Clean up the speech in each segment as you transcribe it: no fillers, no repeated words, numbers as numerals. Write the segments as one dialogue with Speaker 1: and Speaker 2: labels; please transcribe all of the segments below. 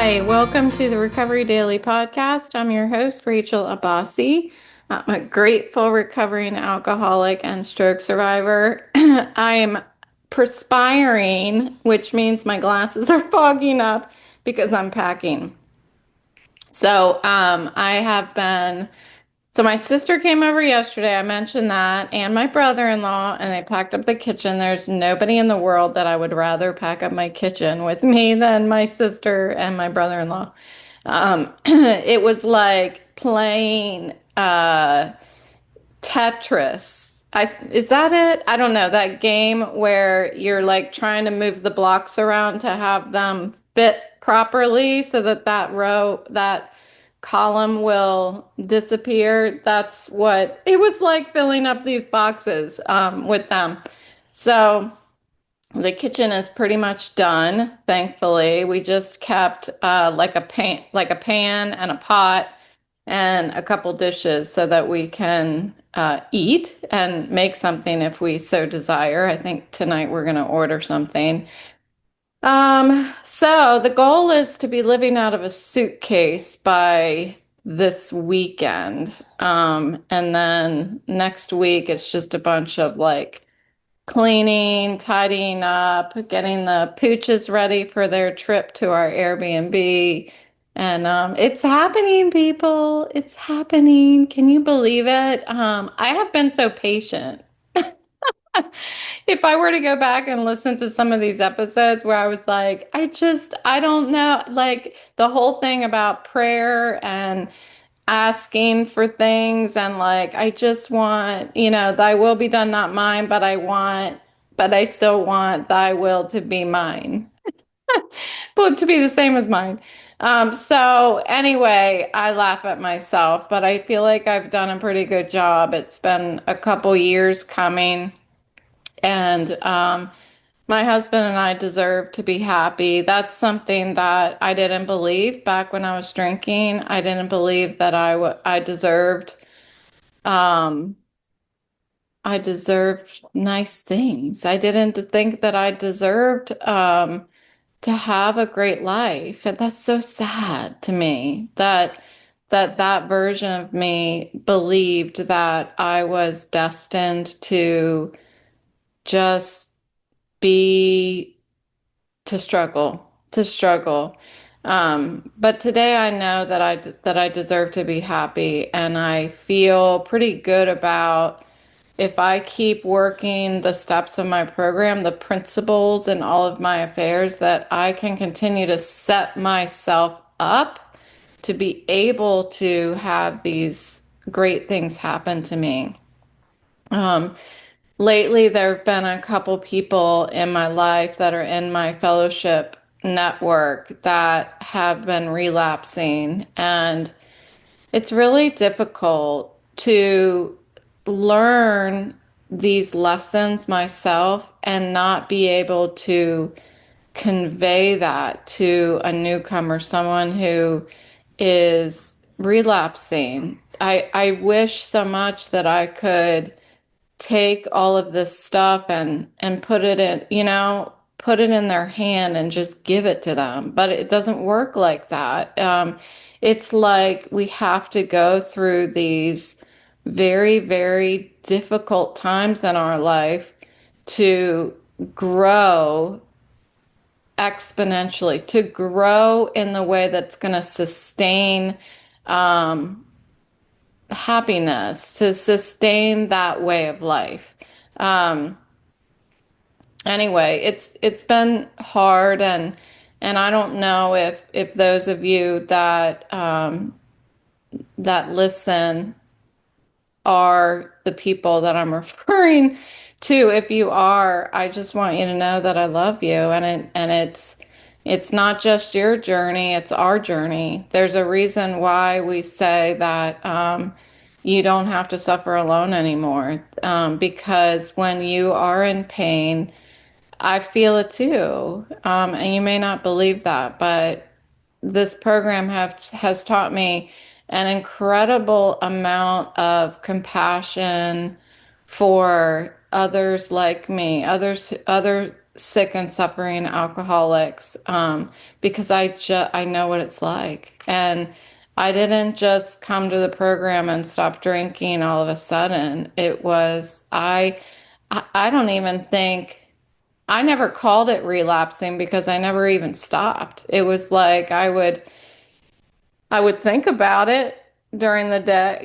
Speaker 1: Hi, welcome to the Recovery Daily Podcast. I'm your host, Rachel Abbasi. I'm a grateful recovering alcoholic and stroke survivor. I'm perspiring, which means my glasses are fogging up because I'm packing. I have been. So my sister came over yesterday. I mentioned that, and my brother-in-law, and they packed up the kitchen. There's nobody in the world that I would rather pack up my kitchen with me than my sister and my brother-in-law. It was like playing Tetris. Is that it? I don't know. That game where you're like trying to move the blocks around to have them fit properly so that that column will disappear. That's what it was like filling up these boxes with them. So the kitchen is pretty much done, thankfully. We just kept like a pan and a pot and a couple dishes so that we can eat and make something if we so desire. I think tonight we're going to order something. So the goal is to be living out of a suitcase by this weekend. And then next week it's just a bunch of like cleaning, tidying up, getting the pooches ready for their trip to our Airbnb. And it's happening, people. It's happening. Can you believe it? I have been so patient. If I were to go back and listen to some of these episodes where I was like, I don't know, like the whole thing about prayer and asking for things and like, I just want, thy will be done, not mine, but I still want thy will to be mine, but to be the same as mine. So anyway, I laugh at myself, but I feel like I've done a pretty good job. It's been a couple years coming. And my husband and I deserve to be happy. That's something that I didn't believe back when I was drinking. I didn't believe that I deserved um, I deserved nice things. I didn't think that I deserved to have a great life. And that's so sad to me that version of me believed that I was destined to just be to struggle. But today I know that I deserve to be happy, and I feel pretty good about if I keep working the steps of my program, the principles in all of my affairs, that I can continue to set myself up to be able to have these great things happen to me. Um, Lately, there have been a couple people in my life that are in my fellowship network that have been relapsing, and it's really difficult to learn these lessons myself and not be able to convey that to a newcomer, someone who is relapsing. I wish so much that I could take all of this stuff and put it in, put it in their hand and just give it to them. But it doesn't work like that. It's like we have to go through these very, very difficult times in our life to grow exponentially, to grow in the way that's going to sustain um, happiness, to sustain that way of life. Um, anyway, it's been hard, and I don't know if those of you that listen are the people that I'm referring to. If you are, I just want you to know that I love you, and it's not just your journey, it's our journey. There's a reason why we say that you don't have to suffer alone anymore, because when you are in pain, I feel it too. And you may not believe that, but this program has taught me an incredible amount of compassion for others like me, other sick and suffering alcoholics, because I know what it's like. And I didn't just come to the program and stop drinking all of a sudden. It was I don't even think I never called it relapsing because I never even stopped. It was like I would think about it during the day,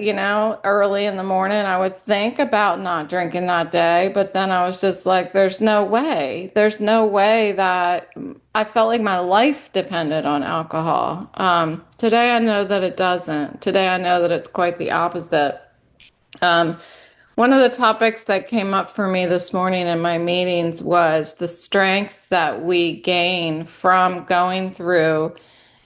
Speaker 1: early in the morning. I would think about not drinking that day, but then I was just like, there's no way. There's no way that I felt like my life depended on alcohol. Today I know that it doesn't. Today I know that it's quite the opposite. Um, One of the topics that came up for me this morning in my meetings was the strength that we gain from going through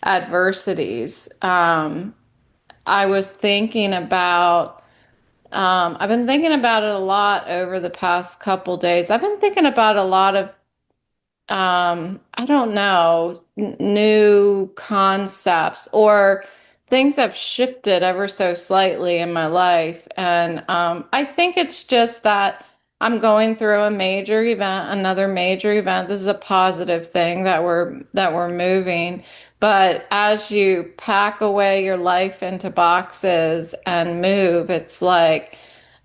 Speaker 1: adversities. I was thinking about, I've been thinking about it a lot over the past couple days. I've been thinking about a lot of I don't know, new concepts or things have shifted ever so slightly in my life. And I think it's just that I'm going through a major event, another major event. This is a positive thing that we're moving. But as you pack away your life into boxes and move, it's like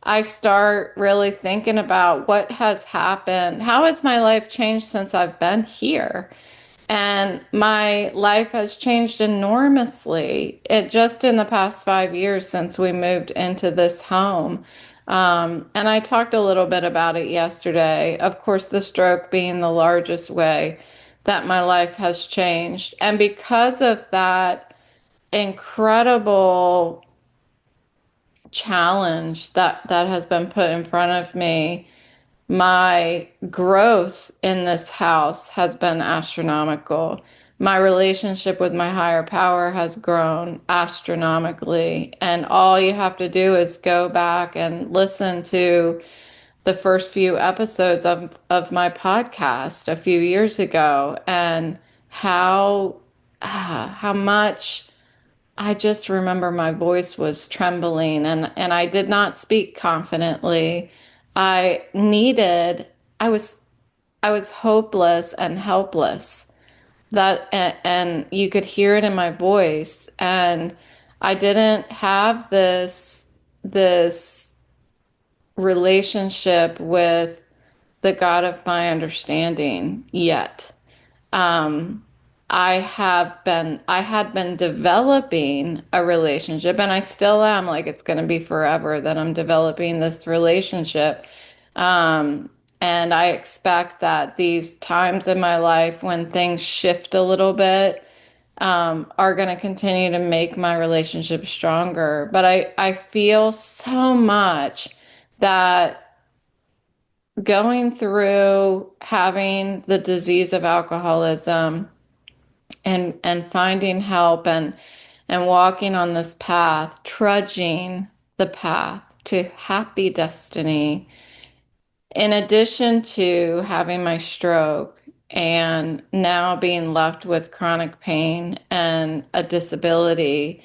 Speaker 1: I start really thinking about what has happened. How has my life changed since I've been here? And my life has changed enormously. It just in the past 5 years since we moved into this home. And I talked a little bit about it yesterday. Of course, the stroke being the largest way that my life has changed. And because of that incredible challenge that has been put in front of me, my growth in this house has been astronomical. My relationship with my higher power has grown astronomically. And all you have to do is go back and listen to the first few episodes of my podcast a few years ago and how much I just remember my voice was trembling and I did not speak confidently. I needed, I was, I was hopeless and helpless. And you could hear it in my voice. And I didn't have this relationship with the God of my understanding yet. um, I had been developing a relationship, and I still am. Like it's going to be forever that I'm developing this relationship. Um, and I expect that these times in my life when things shift a little bit, are going to continue to make my relationship stronger. But I feel so much that going through having the disease of alcoholism and finding help and walking on this path, trudging the path to happy destiny, in addition to having my stroke and now being left with chronic pain and a disability,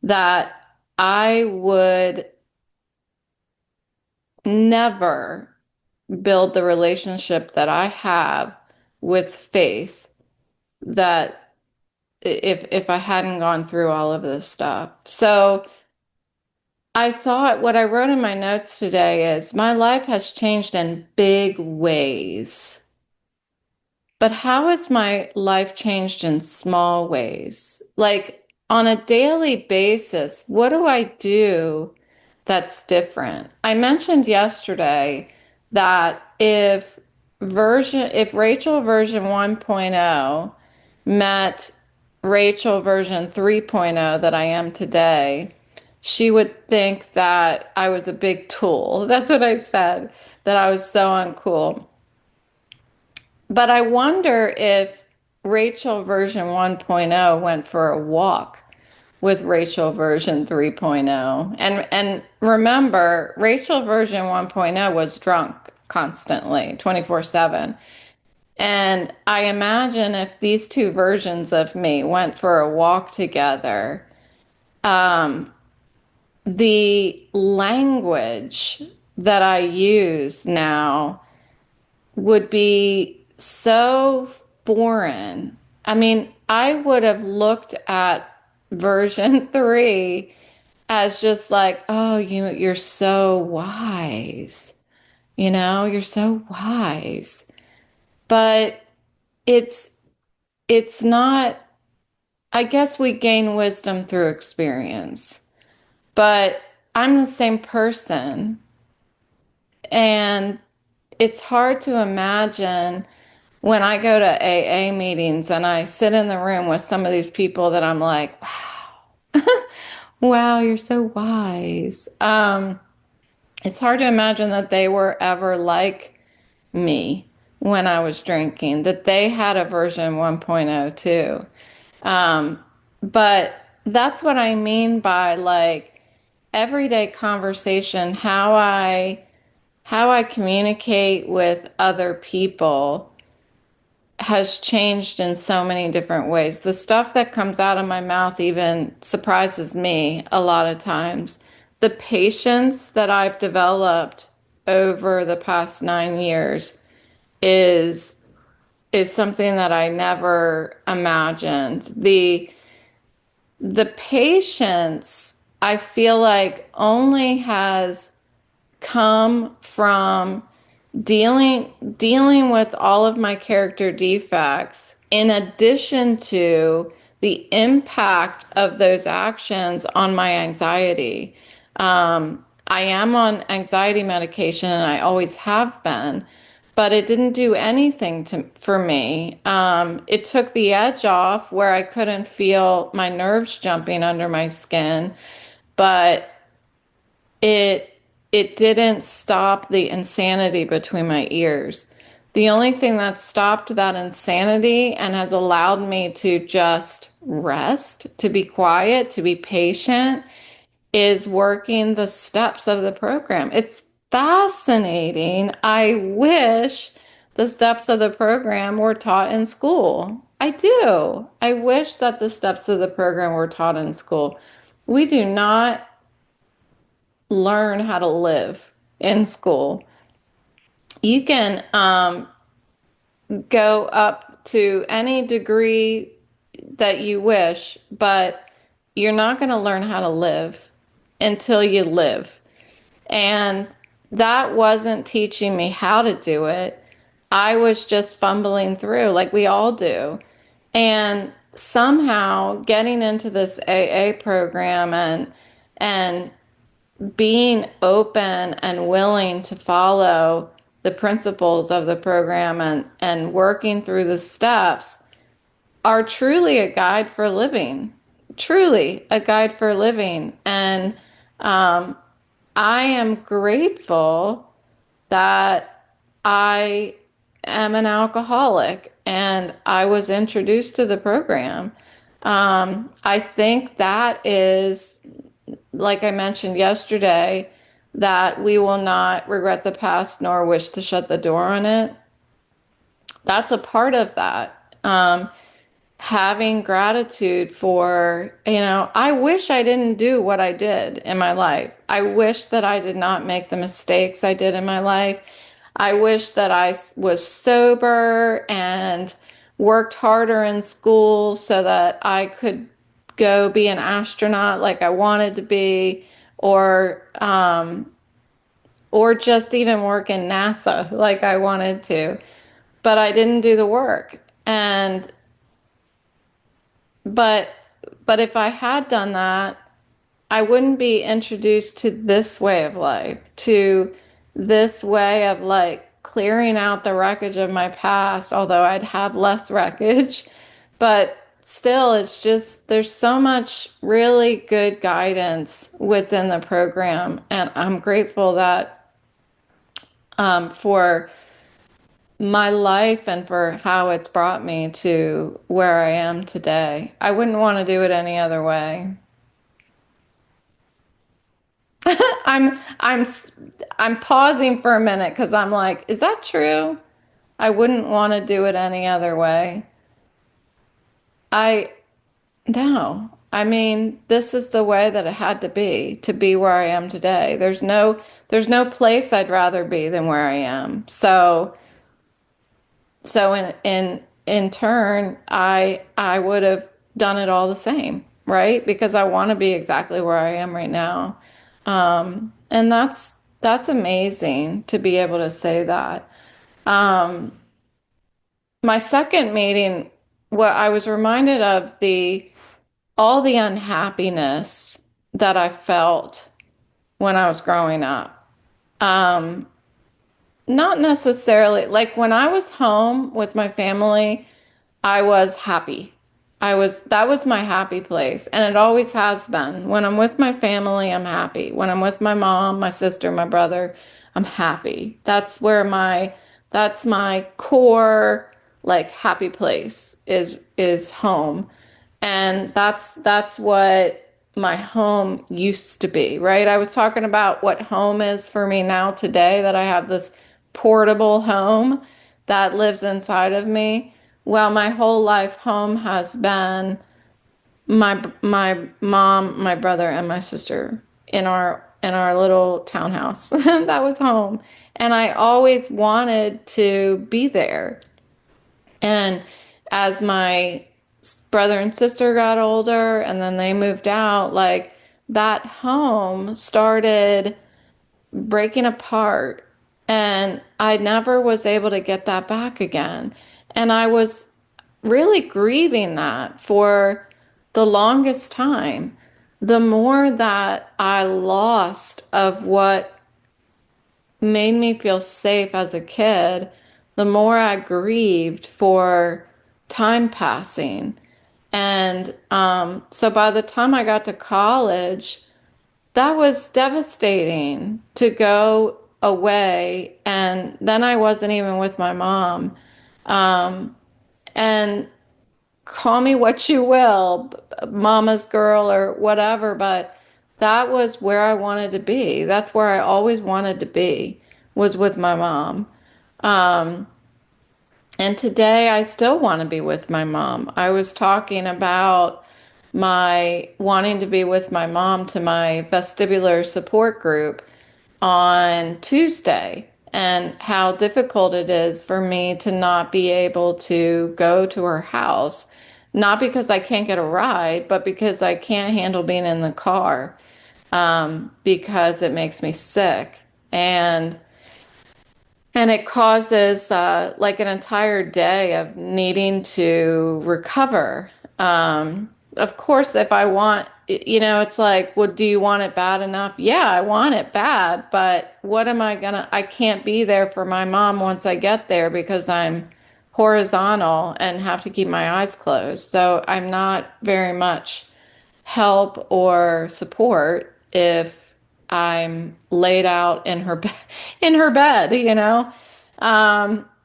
Speaker 1: that I would never build the relationship that I have with faith, that if I hadn't gone through all of this stuff. So I thought what I wrote in my notes today is my life has changed in big ways. But how has my life changed in small ways? Like on a daily basis, what do I do that's different? I mentioned yesterday that if Rachel version 1.0 met Rachel version 3.0 that I am today, she would think that I was a big tool. That's what I said, that I was so uncool. But I wonder if Rachel version 1.0 went for a walk with Rachel version 3.0. And remember, Rachel version 1.0 was drunk constantly, 24/7. And I imagine if these two versions of me went for a walk together, um, the language that I use now would be so foreign. I mean, I would have looked at version 3 as just like, oh, you're so wise. You're so wise. But it's it's not, I guess we gain wisdom through experience. But I'm the same person, and it's hard to imagine when I go to AA meetings and I sit in the room with some of these people that I'm like, wow, wow, you're so wise. It's hard to imagine that they were ever like me when I was drinking, that they had a version 1.0 too. Um, but that's what I mean by like everyday conversation, how I communicate with other people has changed in so many different ways. The stuff that comes out of my mouth even surprises me a lot of times. The patience that I've developed over the past 9 years is is something that I never imagined. The patience I feel like only has come from dealing with all of my character defects in addition to the impact of those actions on my anxiety. I am on anxiety medication and I always have been, but it didn't do anything for me. It took the edge off where I couldn't feel my nerves jumping under my skin, but it it didn't stop the insanity between my ears. The only thing that stopped that insanity and has allowed me to just rest, to be quiet, to be patient, is working the steps of the program. It's fascinating. I wish the steps of the program were taught in school. I do. I wish that the steps of the program were taught in school. We do not learn how to live in school. You can go up to any degree that you wish, but you're not going to learn how to live until you live. And that wasn't teaching me how to do it. I was just fumbling through like we all do. And somehow getting into this AA program and being open and willing to follow the principles of the program and working through the steps are truly a guide for living, truly a guide for living. And um, I am grateful that I am an alcoholic and I was introduced to the program. I think that is, like I mentioned yesterday, that we will not regret the past nor wish to shut the door on it. That's a part of that. Having gratitude for, I wish I didn't do what I did in my life. I wish that I did not make the mistakes I did in my life. I wish that I was sober and worked harder in school so that I could go be an astronaut like I wanted to be, or just even work in NASA like I wanted to. But I didn't do the work. And but but if I had done that, I wouldn't be introduced to this way of life, to this way of like clearing out the wreckage of my past, although I'd have less wreckage. But still, it's just there's so much really good guidance within the program. And I'm grateful that for my life and for how it's brought me to where I am today. I wouldn't want to do it any other way. I'm I'm I'm pausing for a minute because I'm like, is that true? I wouldn't want to do it any other way. I No. I mean, this is the way that it had to be where I am today. There's no place I'd rather be than where I am. So in turn, I would have done it all the same, right? Because I want to be exactly where I am right now. And that's amazing to be able to say that. Um, my second meeting, what I was reminded of the all the unhappiness that I felt when I was growing up. Um, Not necessarily like when I was home with my family, I was happy. That was my happy place, and it always has been. When I'm with my family, I'm happy. When I'm with my mom, my sister, my brother, I'm happy. That's my core like happy place is home. And that's what my home used to be, right? I was talking about what home is for me now today, that I have this portable home that lives inside of me. Well, my whole life home has been my mom, my brother, and my sister in our little townhouse. That was home. And I always wanted to be there. And as my brother and sister got older and then they moved out, like that home started breaking apart. And I never was able to get that back again. And I was really grieving that for the longest time. The more that I lost of what made me feel safe as a kid, the more I grieved for time passing. And so by the time I got to college, that was devastating to go away. And then I wasn't even with my mom. Um, and call me what you will, mama's girl or whatever, but that was where I wanted to be. That's where I always wanted to be, was with my mom. Um, and today I still want to be with my mom. I was talking about my wanting to be with my mom to my vestibular support group on Tuesday and how difficult it is for me to not be able to go to her house. Not because I can't get a ride, but because I can't handle being in the car, because it makes me sick. And it causes like an entire day of needing to recover. Of course, if I want, it's like, well, do you want it bad enough? Yeah, I want it bad, but what am I gonna? I can't be there for my mom once I get there because I'm horizontal and have to keep my eyes closed. So I'm not very much help or support if I'm laid out in her in her bed.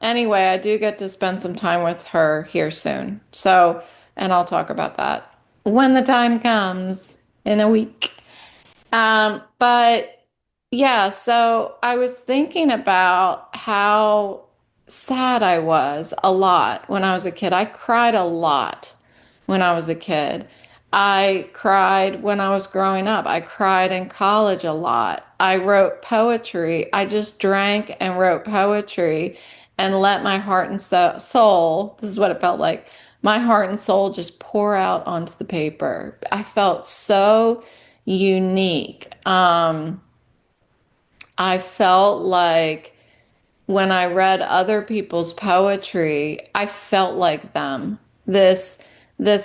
Speaker 1: Anyway, I do get to spend some time with her here soon. So, and I'll talk about that when the time comes in a week. But yeah, so I was thinking about how sad I was a lot when I was a kid. I cried a lot when I was a kid. I cried when I was growing up. I cried in college a lot. I wrote poetry. I just drank and wrote poetry and let my heart and soul, this is what it felt like, my heart and soul just pour out onto the paper. I felt so unique. I felt like when I read other people's poetry, I felt like them. This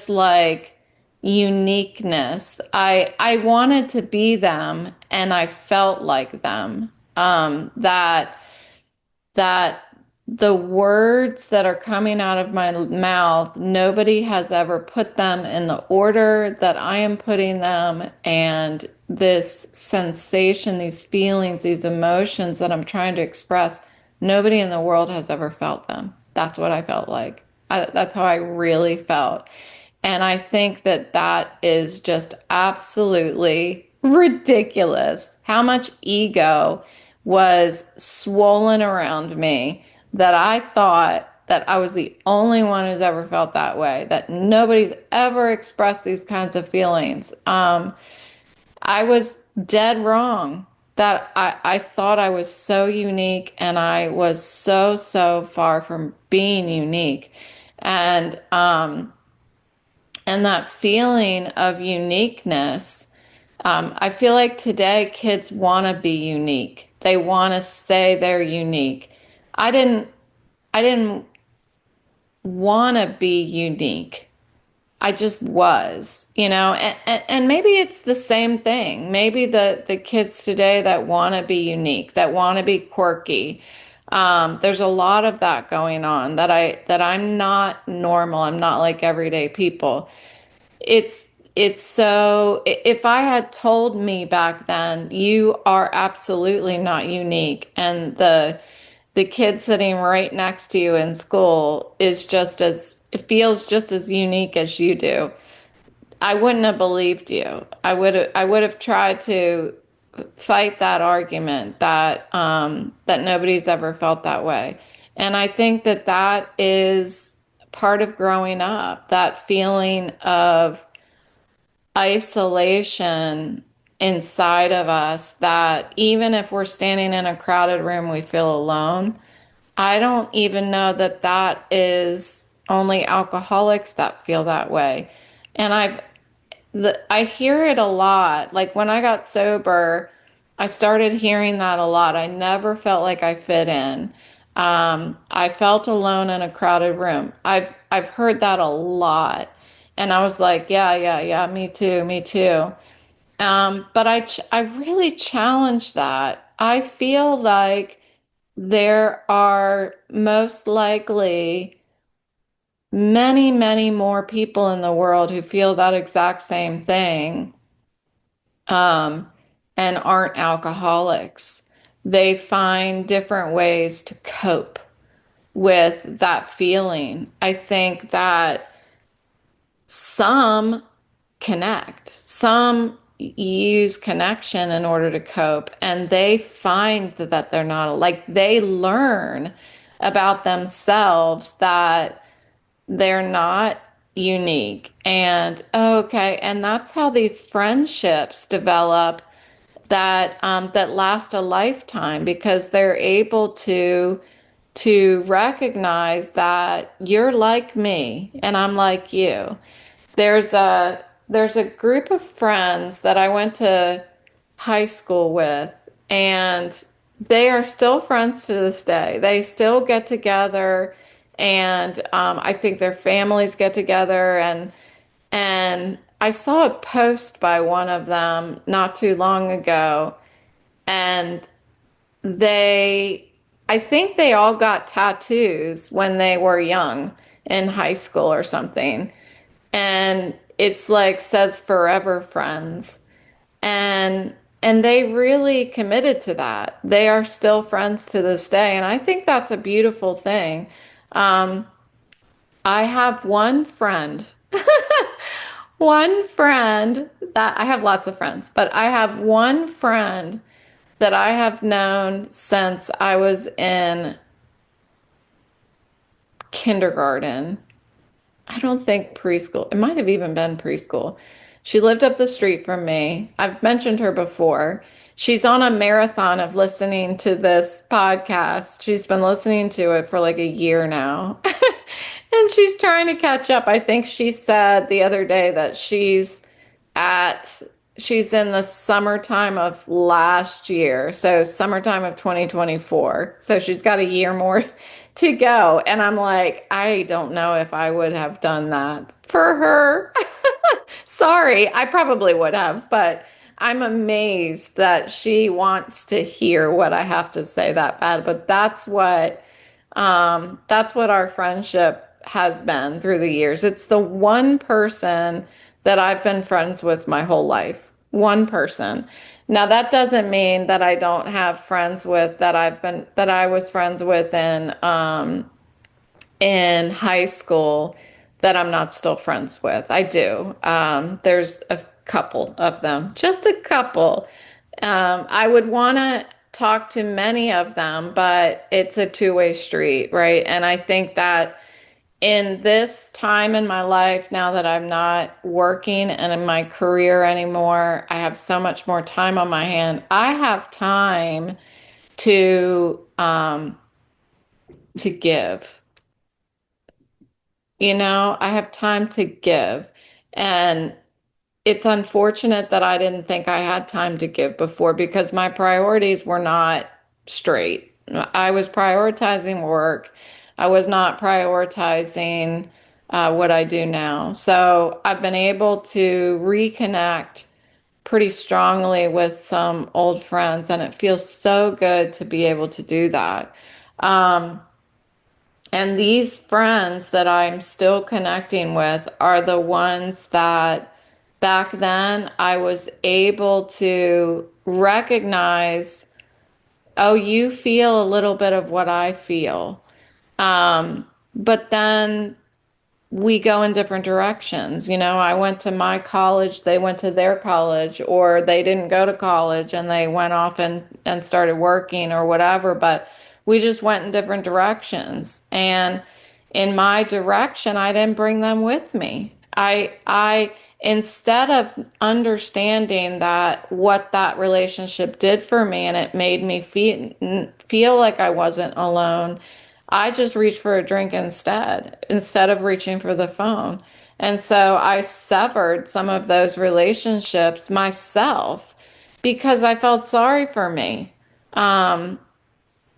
Speaker 1: like uniqueness. I wanted to be them and I felt like them. That the words that are coming out of my mouth, nobody has ever put them in the order that I am putting them. And this sensation, these feelings, these emotions that I'm trying to express, nobody in the world has ever felt them. That's what I felt like. That's how I really felt. And I think that that is just absolutely ridiculous. How much ego was swollen around me that I thought that I was the only one who's ever felt that way, that nobody's ever expressed these kinds of feelings. I was dead wrong. that I thought I was so unique and I was so, so far from being unique. And and that feeling of uniqueness, I feel like today kids want to be unique. They want to say they're unique. I didn't I didn't want to be unique. I just was, and maybe it's the same thing. Maybe the kids today that want to be unique, that want to be quirky. There's a lot of that going on that I'm not normal. I'm not like everyday people. It's it's so if I had told me back then, you are absolutely not unique, and the kid sitting right next to you in school is just as it feels just as unique as you do. I wouldn't have believed you. I would have tried to fight that argument that nobody's ever felt that way. And I think that that is part of growing up, that feeling of isolation inside of us, that even if we're standing in a crowded room, we feel alone. I don't even know that that is only alcoholics that feel that way. And I hear it a lot. Like when I got sober, I started hearing that a lot. I never felt like I fit in. I felt alone in a crowded room. I've heard that a lot. And I was like, yeah, yeah, yeah, me too, me too. But I really challenge that. I feel like there are most likely many, many more people in the world who feel that exact same thing, um, and aren't alcoholics. They find different ways to cope with that feeling. I think that some connect, some use connection in order to cope, and they find that they're not like they learn about themselves that they're not unique. And okay, and that's how these friendships develop that last a lifetime because they're able to recognize that you're like me and I'm like you. There's a group of friends that I went to high school with, and they are still friends to this day. They still get together, and I think their families get together. And I saw a post by one of them not too long ago, and they, I think they all got tattoos when they were young in high school or something, and it's like says forever friends, and they really committed to that. They are still friends to this day, and I think that's a beautiful thing. um, I have one friend that I have lots of friends, but I have one friend that I have known since I was in kindergarten. I don't think preschool. It might have even been preschool. She lived up the street from me. I've mentioned her before. She's on a marathon of listening to this podcast. She's been listening to it for like a year now. And she's trying to catch up. I think she said the other day that at she's in the summertime of last year, so summertime of 2024. So she's got a year more to go. And I'm like, I don't know if I would have done that for her. Sorry, I probably would have, but I'm amazed that she wants to hear what I have to say that bad. But that's what our friendship has been through the years. It's the one person that I've been friends with my whole life. One person. Now that doesn't mean that I don't have friends with that I was friends with in high school that I'm not still friends with. I do. There's a couple of them, just a couple. I would want to talk to many of them, but it's a two-way street, right? And I think that in this time in my life, now that I'm not working and in my career anymore, I have so much more time on my hand. I have time to give. I have time to give. And it's unfortunate that I didn't think I had time to give before because my priorities were not straight. I was prioritizing work. I was not prioritizing what I do now. So I've been able to reconnect pretty strongly with some old friends, and it feels so good to be able to do that. Um, and these friends that I'm still connecting with are the ones that back then I was able to recognize, oh, you feel a little bit of what I feel. But then we go in different directions. I went to my college, they went to their college, or they didn't go to college and they went off and started working or whatever, but we just went in different directions. And in my direction, I didn't bring them with me. I instead of understanding that what that relationship did for me and it made me feel like I wasn't alone, I just reached for a drink instead of reaching for the phone. And so I severed some of those relationships myself because I felt sorry for me. Um,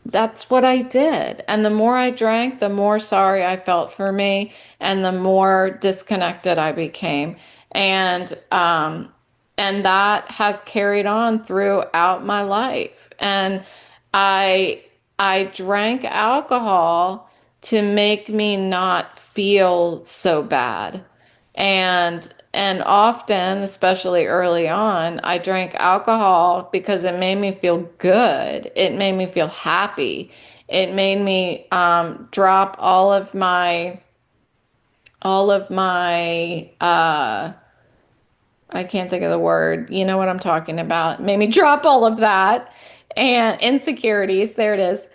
Speaker 1: that's what I did. And the more I drank, the more sorry I felt for me and the more disconnected I became. And that has carried on throughout my life. And I I drank alcohol to make me not feel so bad. And often, especially early on, I drank alcohol because it made me feel good. It made me feel happy. It made me drop all of my I can't think of the word. You know what I'm talking about. It made me drop all of that and insecurities. There it is.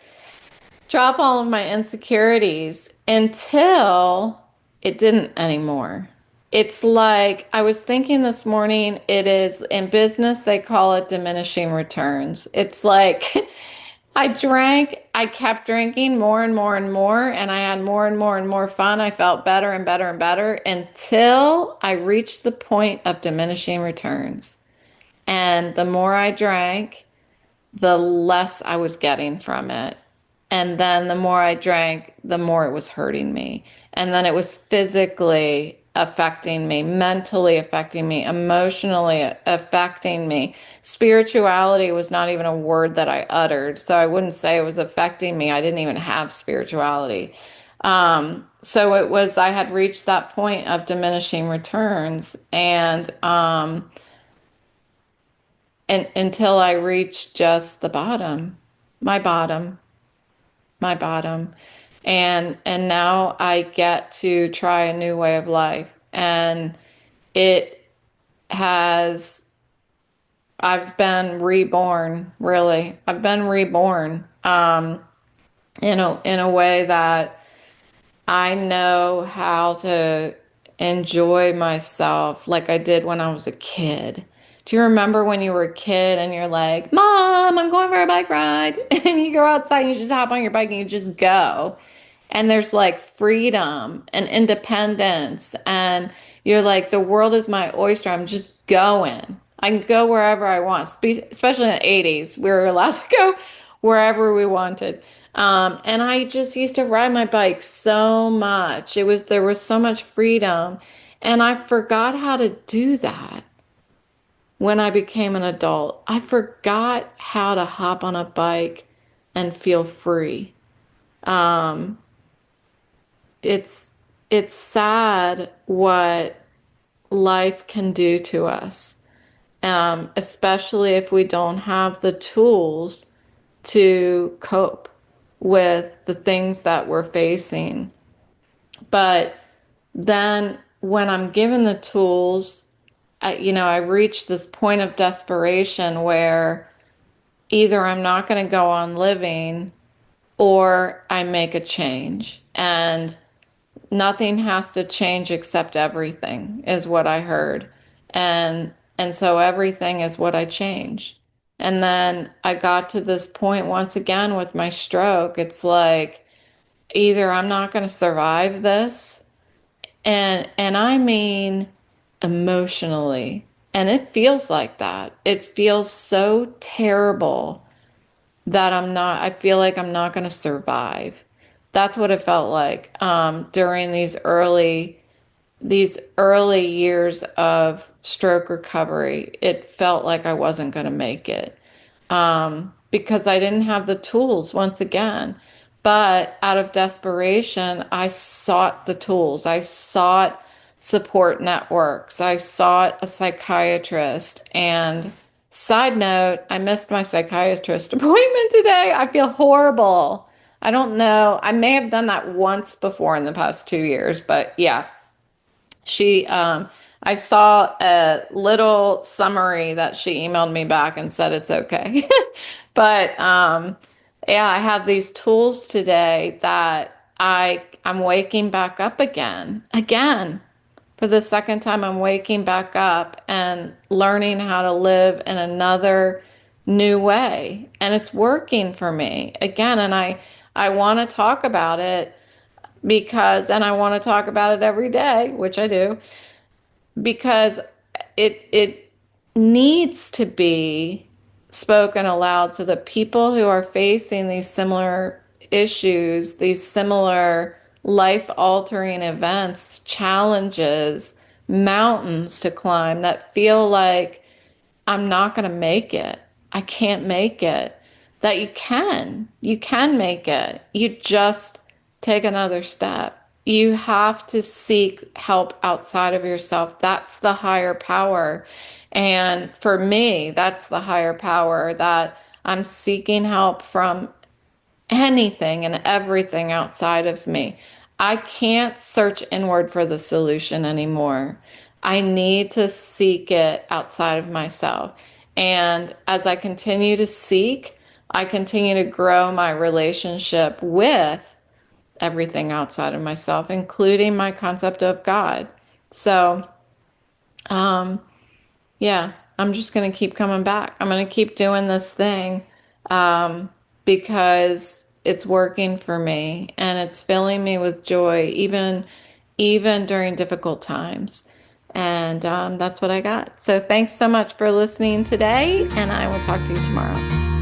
Speaker 1: Drop all of my insecurities until it didn't anymore. It's like I was thinking this morning, it is in business, they call it diminishing returns. It's like I kept drinking more and more and more, and I had more and more and more fun. I felt better and better and better until I reached the point of diminishing returns. And the more I drank, the less I was getting from it. And then the more I drank, the more it was hurting me. And then it was physically affecting me, mentally affecting me, emotionally affecting me. Spirituality was not even a word that I uttered. So I wouldn't say it was affecting me. I didn't even have spirituality. So it was, I had reached that point of diminishing returns. And until I reached just the bottom, my bottom, my bottom. And now I get to try a new way of life. And it has, I've been reborn, really. I've been reborn, in a way that I know how to enjoy myself like I did when I was a kid. Do you remember when you were a kid and you're like, Mom, I'm going for a bike ride? And you go outside and you just hop on your bike and you just go. And there's like freedom and independence. And you're like, the world is my oyster. I'm just going. I can go wherever I want. Especially in the 80s, we were allowed to go wherever we wanted. And I just used to ride my bike so much. There was so much freedom. And I forgot how to do that when I became an adult. I forgot how to hop on a bike and feel free. Um, it's it's sad what life can do to us, especially if we don't have the tools to cope with the things that we're facing. But then when I'm given the tools, I reach this point of desperation where either I'm not going to go on living or I make a change. And nothing has to change except everything is what I heard. And so everything is what I change. And then I got to this point once again with my stroke. It's like either I'm not going to survive this, and I mean emotionally. And it feels like that. It feels so terrible that I feel like I'm not going to survive. That's what it felt like during these early years of stroke recovery. It felt like I wasn't going to make it because I didn't have the tools once again. But out of desperation, I sought the tools. I sought support networks. I sought a psychiatrist. And side note, I missed my psychiatrist appointment today. I feel horrible. I don't know. I may have done that once before in the past 2 years, but yeah, she, I saw a little summary that she emailed me back and said it's okay. But yeah, I have these tools today that I'm waking back up again. For the second time, I'm waking back up and learning how to live in another new way. And it's working for me again. And I want to talk about it and I want to talk about it every day, which I do, because it needs to be spoken aloud so that people who are facing these similar issues, these similar life altering events, challenges, mountains to climb that feel like I'm not going to make it. I can't make it. That you can make it. You just take another step. You have to seek help outside of yourself. That's the higher power. And for me, that's the higher power that I'm seeking help from anything and everything outside of me. I can't search inward for the solution anymore. I need to seek it outside of myself. And as I continue to seek, I continue to grow my relationship with everything outside of myself, including my concept of God. So, um, yeah, I'm just going to keep coming back. I'm going to keep doing this thing um, because it's working for me and it's filling me with joy, even during difficult times. And that's what I got. So thanks so much for listening today, and I will talk to you tomorrow.